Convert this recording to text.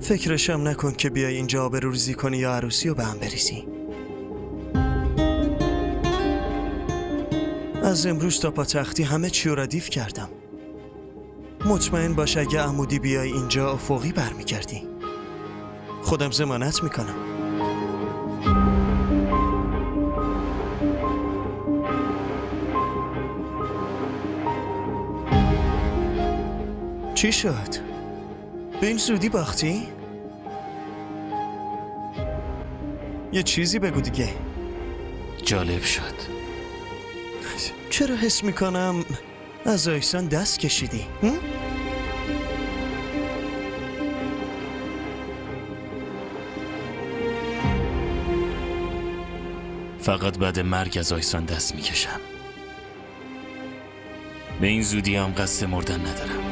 فکرشم نکن که بیای اینجا آبروریزی کنی یا عروسی رو به هم بریزی. از امروز تا پاتختی همه چی رو ردیف کردم. مطمئن باش اگه عمودی بیای اینجا افقی برمیگردی. خودم ضمانت میکنم. چی شد؟ به این زودی باختی؟ یه چیزی بگو دیگه. جالب شد. چرا حس میکنم از آیسان دست کشیدی؟ فقط بعد مرگ از آیسان دست میکشم. به این زودی هم قصد مردن ندارم.